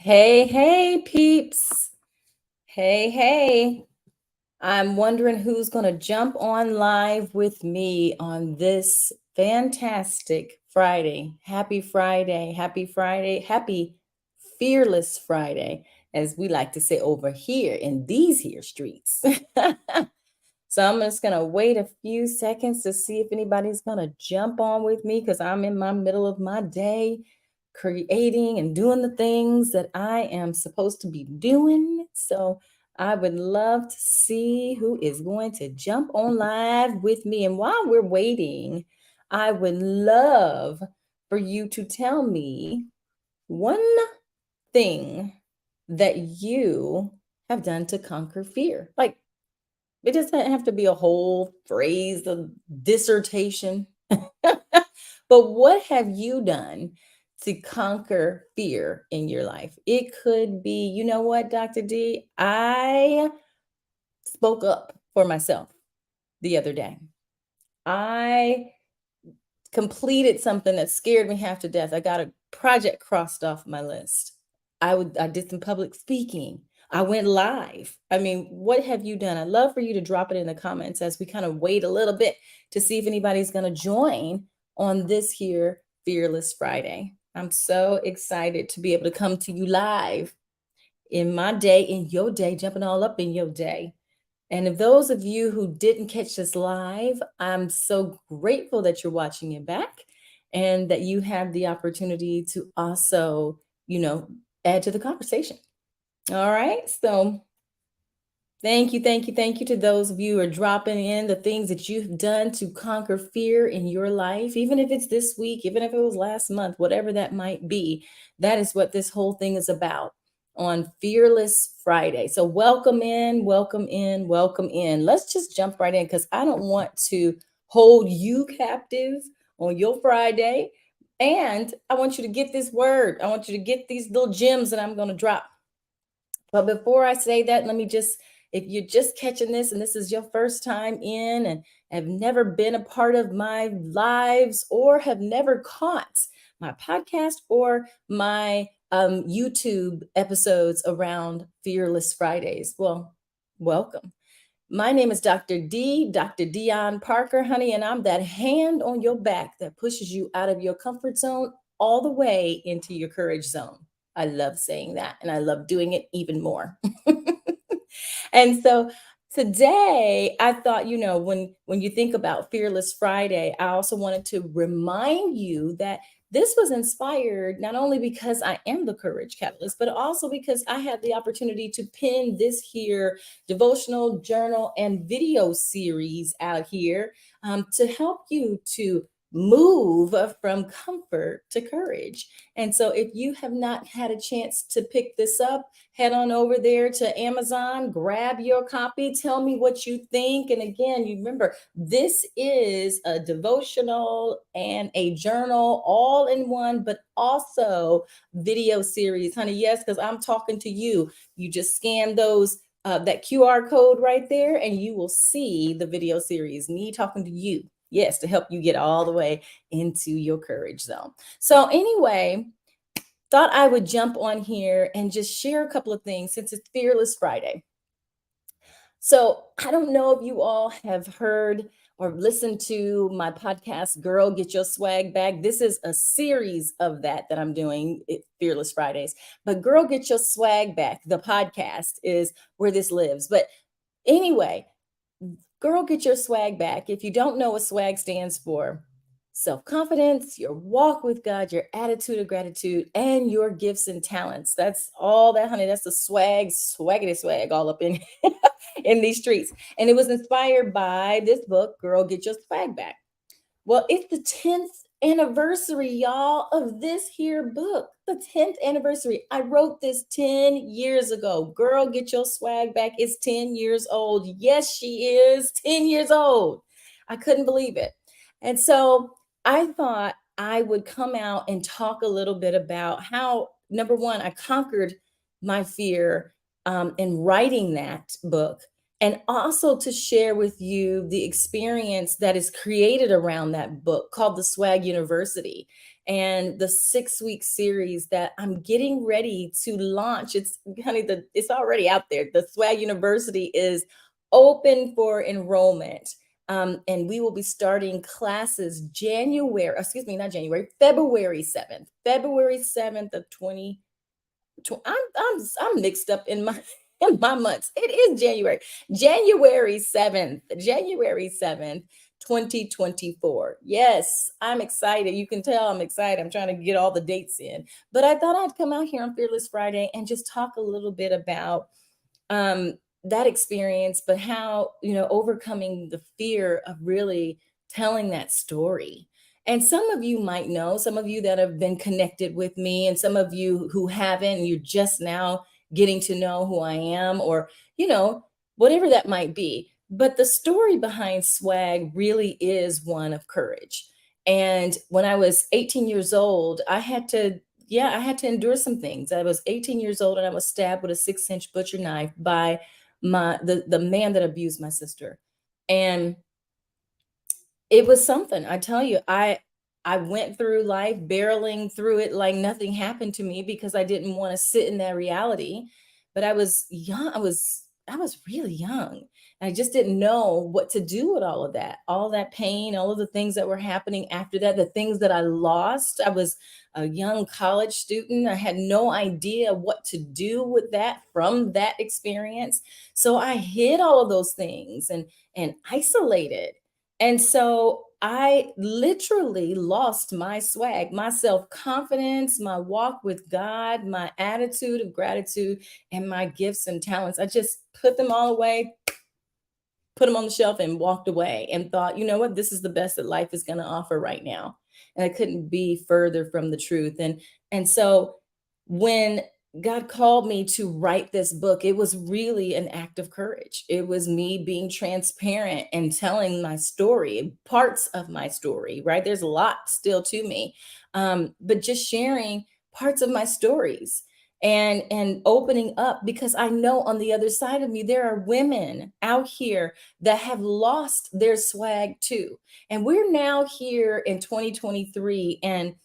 Hey, hey, peeps. Hey, hey. I'm wondering who's going to jump on live with me on this fantastic Friday. Happy Friday. Happy Friday. Happy Fearless Friday, as we like to say over here in these here streets. So I'm just going to wait a few seconds to see if anybody's going to jump on with me because I'm in my middle of my day creating and doing the things that I am supposed to be doing. So I would love to see who is going to jump on live with me. And while we're waiting, I would love for you to tell me one thing that you have done to conquer fear. Like, it doesn't have to be a whole phrase, a dissertation. But what have you done to conquer fear in your life? It could be, you know what, Dr. D, I spoke up for myself the other day. I completed something that scared me half to death. I got a project crossed off my list. I did some public speaking. I went live. I mean, what have you done? I'd love for you to drop it in the comments as we kind of wait a little bit to see if anybody's going to join on this here Fearless Friday. I'm so excited to be able to come to you live in my day, in your day, jumping all up in your day. And if those of you who didn't catch this live, I'm so grateful that you're watching it back and that you have the opportunity to also, add to the conversation. All right. So thank you to those of you who are dropping in the things that you've done to conquer fear in your life, even if it's this week, even if it was last month, whatever that might be. That is what this whole thing is about on Fearless Friday. So welcome in, welcome in, welcome in. Let's just jump right in because I don't want to hold you captive on your Friday. And I want you to get this word. I want you to get these little gems that I'm going to drop. But before I say that, let me just, if you're just catching this and this is your first time in and have never been a part of my lives or have never caught my podcast or my YouTube episodes around Fearless Fridays, well, welcome. My name is Dr. D, Dr. Dion Parker, honey, and I'm that hand on your back that pushes you out of your comfort zone all the way into your courage zone. I love saying that and I love doing it even more. And so today I thought, when you think about Fearless Friday, I also wanted to remind you that this was inspired not only because I am the courage catalyst, but also because I had the opportunity to pin this here devotional journal and video series out here to help you to move from comfort to courage. And so if you have not had a chance to pick this up, head on over there to Amazon, grab your copy, tell me what you think. And again, you remember, this is a devotional and a journal all in one, but also video series, honey. Yes, because I'm talking to you. You just scan those. That QR code right there, and you will see the video series, me talking to you. Yes, to help you get all the way into your courage zone. So, anyway, thought I would jump on here and just share a couple of things since it's Fearless Friday. So, I don't know if you all have heard or listened to my podcast, Girl, Get Your Swag Bag. This is a series of that I'm doing, Fearless Fridays. But Girl, Get Your Swag Back, the podcast is where this lives. But anyway, Girl, Get Your Swag Back. If you don't know what swag stands for, self-confidence, your walk with God, your attitude of gratitude, and your gifts and talents. That's all that, honey. That's the swag, swaggity swag all up in in these streets. And it was inspired by this book, Girl, Get Your Swag Back. Well, it's the 10th anniversary, y'all, of this here book. The 10th anniversary. I wrote this 10 years ago. Girl, Get Your Swag Back is 10 years old. Yes, she is 10 years old. I couldn't believe it. And so I thought I would come out and talk a little bit about how, number one, I conquered my fear in writing that book, and also to share with you the experience that is created around that book called the Swag University. and the 6-week series that I'm getting ready to launch. It's honey, it's already out there. The Swag University is open for enrollment. And we will be starting classes not January, February 7th, February 7th of 20. I'm mixed up in my in my months. It is January 7th, 2024. Yes, I'm excited. You can tell I'm excited. I'm trying to get all the dates in. But I thought I'd come out here on Fearless Friday and just talk a little bit about um, that experience, but how, overcoming the fear of really telling that story. And some of you might know, some of you that have been connected with me, and some of you who haven't, and you're just now getting to know who I am, or, whatever that might be. But the story behind swag really is one of courage. And when I was 18 years old, I had to endure some things. I was 18 years old and I was stabbed with a 6-inch butcher knife by the man that abused my sister. And it was something. I tell you, I went through life barreling through it like nothing happened to me because I didn't want to sit in that reality. But I was young. I was really young. I just didn't know what to do with all that pain, all of the things that were happening after that, the things that I lost. I was a young college student. I had no idea what to do with that from that experience. So I hid all of those things and isolated. And so I literally lost my swag, my self confidence, my walk with God, my attitude of gratitude, and my gifts and talents. I just put them all away, put them on the shelf, and walked away and thought, you know what, this is the best that life is going to offer right now. And I couldn't be further from the truth. And so when God called me to write this book, it was really an act of courage. It was me being transparent and telling my story, parts of my story, right? There's a lot still to me. But just sharing parts of my stories and opening up, because I know on the other side of me there are women out here that have lost their swag too. And we're now here in 2023, and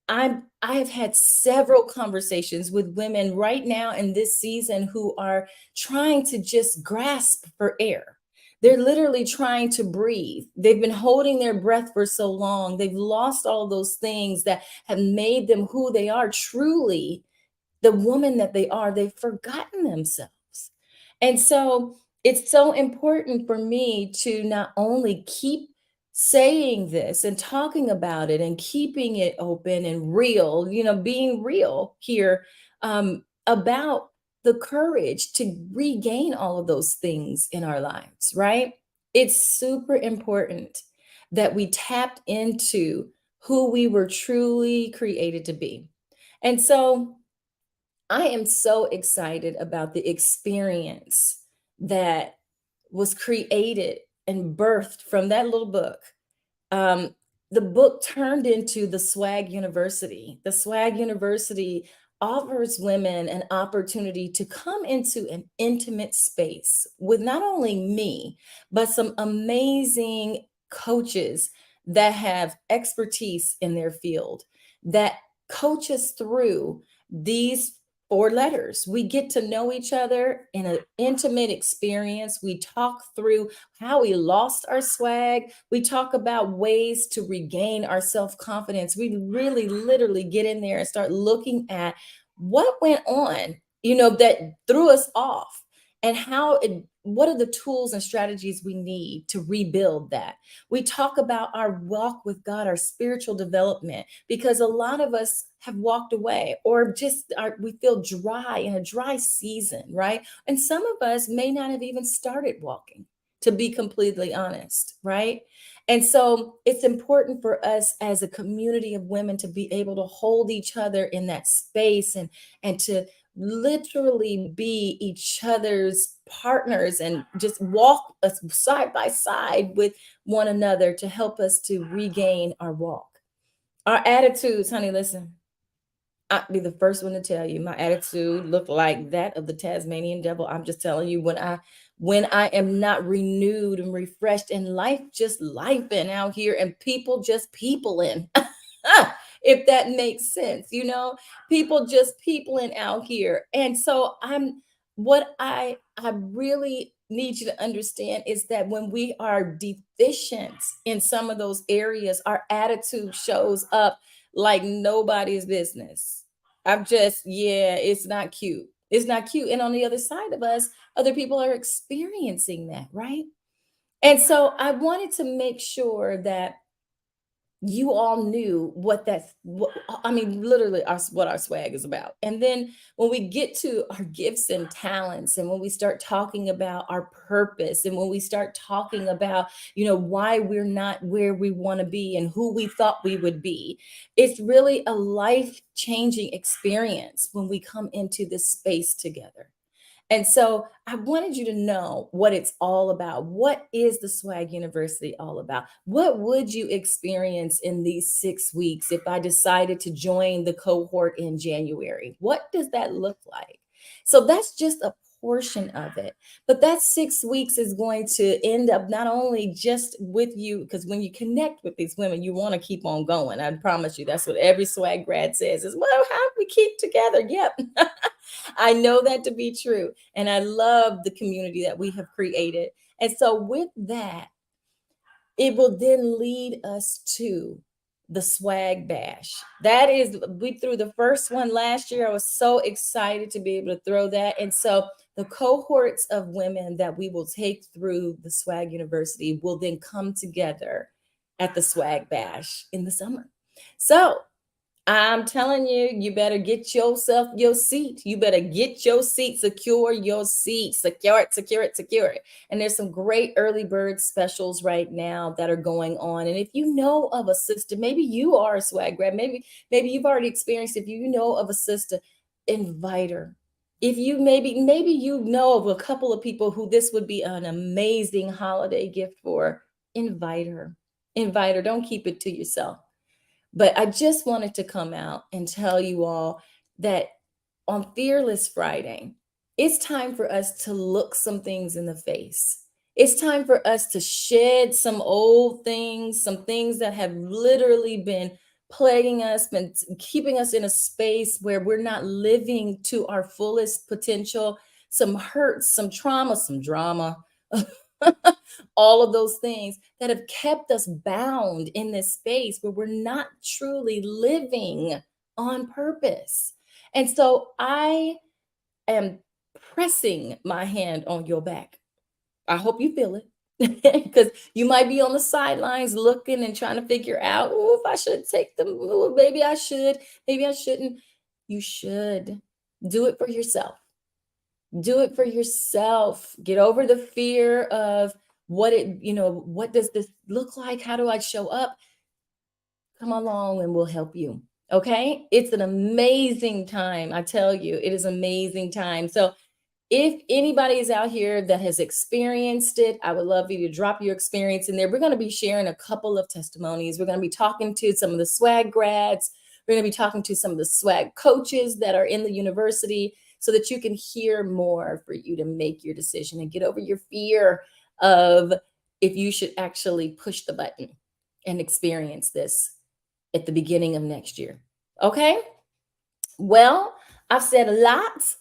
I have had several conversations with women right now in this season who are trying to just grasp for air. They're literally trying to breathe. They've been holding their breath for so long. They've lost all of those things that have made them who they are, truly the woman that they are. They've forgotten themselves. And so it's so important for me to not only keep saying this and talking about it and keeping it open and real, being real here, about the courage to regain all of those things in our lives, right? It's super important that we tapped into who we were truly created to be. And so I am so excited about the experience that was created and birthed from that little book. Um, the book turned into the Swag University. The Swag University offers women an opportunity to come into an intimate space with not only me, but some amazing coaches that have expertise in their field that coach us through these 4 letters. We get to know each other in an intimate experience. We talk through how we lost our swag. We talk about ways to regain our self confidence. We really literally get in there and start looking at what went on, that threw us off, and what are the tools and strategies we need to rebuild that. We talk about our walk with God, our spiritual development, because a lot of us have walked away, or we feel dry in a dry season, right? And some of us may not have even started walking, to be completely honest, right? And so it's important for us as a community of women to be able to hold each other in that space, and to literally be each other's partners and just walk us side by side with one another to help us to regain our walk. Our attitudes, honey, listen, I'll be the first one to tell you my attitude looked like that of the Tasmanian devil. I'm just telling you, when I am not renewed and refreshed, and life just lifing out here, and people just peopling. if that makes sense, people just peopling out here. And so what I really need you to understand is that when we are deficient in some of those areas, our attitude shows up like nobody's business. Yeah, it's not cute. It's not cute. And on the other side of us, other people are experiencing that, right? And so I wanted to make sure that you all knew I mean, literally what our swag is about. And then when we get to our gifts and talents, and when we start talking about our purpose, and when we start talking about, why we're not where we want to be and who we thought we would be, it's really a life changing experience when we come into this space together. And so I wanted you to know what it's all about. What is the Swag University all about? What would you experience in these 6 weeks if I decided to join the cohort in January? What does that look like? So that's just a portion of it. But that 6 weeks is going to end up not only just with you, because when you connect with these women, you want to keep on going. I promise you, that's what every swag grad says is, well, how do we keep together? Yep. I know that to be true. And I love the community that we have created. And so, with that, it will then lead us to the swag bash. We threw the first one last year. I was so excited to be able to throw that. And so, the cohorts of women that we will take through the Swag University will then come together at the swag bash in the summer. So, I'm telling you, you better get yourself your seat. You better get your seat, secure your seat, secure it, secure it, secure it. And there's some great early bird specials right now that are going on. And if you know of a sister, maybe you are a swag grab, maybe you've already experienced. If you know of a sister, invite her. If you maybe you know of a couple of people who this would be an amazing holiday gift for, invite her. Invite her. Don't keep it to yourself. But I just wanted to come out and tell you all that on Fearless Friday, it's time for us to look some things in the face. It's time for us to shed some old things, some things that have literally been plaguing us, been keeping us in a space where we're not living to our fullest potential, some hurts, some trauma, some drama. All of those things that have kept us bound in this space where we're not truly living on purpose. And so I am pressing my hand on your back. I hope you feel it. Because you might be on the sidelines looking and trying to figure out, oh, if I should take them, oh, maybe I should, maybe I shouldn't. You should do it for yourself. Do it for yourself. Get over the fear of what does this look like? How do I show up? Come along and we'll help you. Okay? It's an amazing time. I tell you, it is amazing time. So if anybody is out here that has experienced it, I would love you to drop your experience in there. We're going to be sharing a couple of testimonies. We're going to be talking to some of the swag grads. We're going to be talking to some of the swag coaches that are in the university so that you can hear more for you to make your decision and get over your fear of if you should actually push the button and experience this at the beginning of next year. Okay? Well, I've said a lot.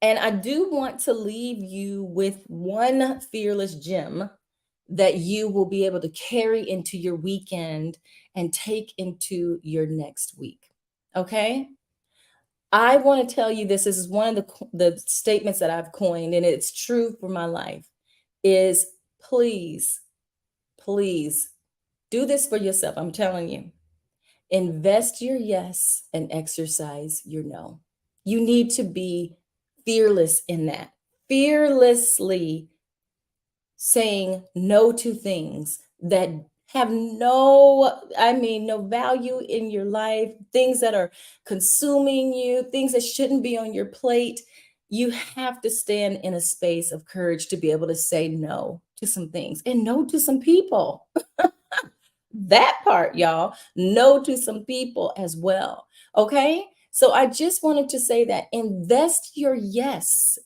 And I do want to leave you with one fearless gem that you will be able to carry into your weekend and take into your next week. Okay? I want to tell you this. This is one of the statements that I've coined, and it's true for my life, is please, please do this for yourself. I'm telling you. Invest your yes and exercise your no. You need to be fearless in that. Fearlessly saying no to things that have no value in your life, things that are consuming you, things that shouldn't be on your plate. You have to stand in a space of courage to be able to say no to some things and no to some people. That part, y'all, no to some people as well. Okay. So I just wanted to say that invest your yes,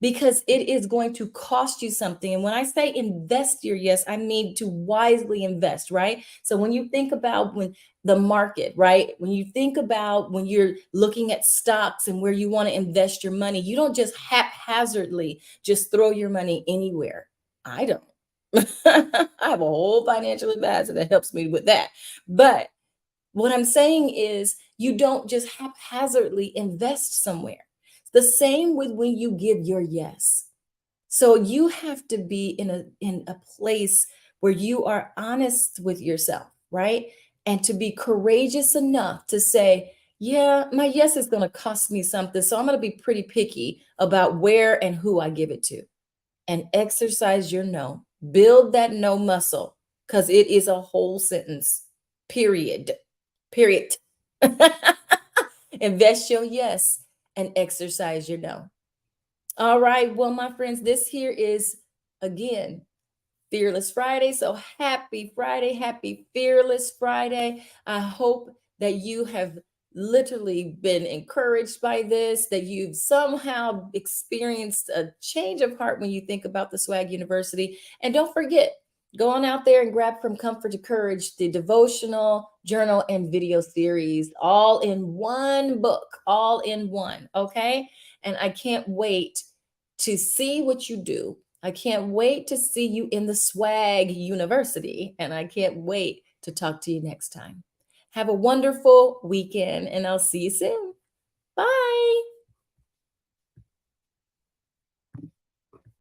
because it is going to cost you something. And when I say invest your yes, I mean to wisely invest, right? So when you think about when the market, right? When you think about when you're looking at stocks and where you want to invest your money, you don't just haphazardly just throw your money anywhere. I don't. I have a whole financial advisor that helps me with that. But what I'm saying is, you don't just haphazardly invest somewhere. The same with when you give your yes. So you have to be in a place where you are honest with yourself, right? And to be courageous enough to say, yeah, my yes is going to cost me something. So I'm going to be pretty picky about where and who I give it to. And exercise your no. Build that no muscle because it is a whole sentence. Period. Period. Invest your yes and exercise your no. All right. Well, my friends, this here is again Fearless Friday. So happy Friday. Happy Fearless Friday. I hope that you have literally been encouraged by this, that you've somehow experienced a change of heart when you think about the Swag University. And don't forget, go on out there and grab from Comfort to Courage the devotional, journal, and video series all in one book, all in one. Okay. And I can't wait to see what you do. I can't wait to see you in the Swag University, and I can't wait to talk to you next time. Have a wonderful weekend, and I'll see you soon. Bye.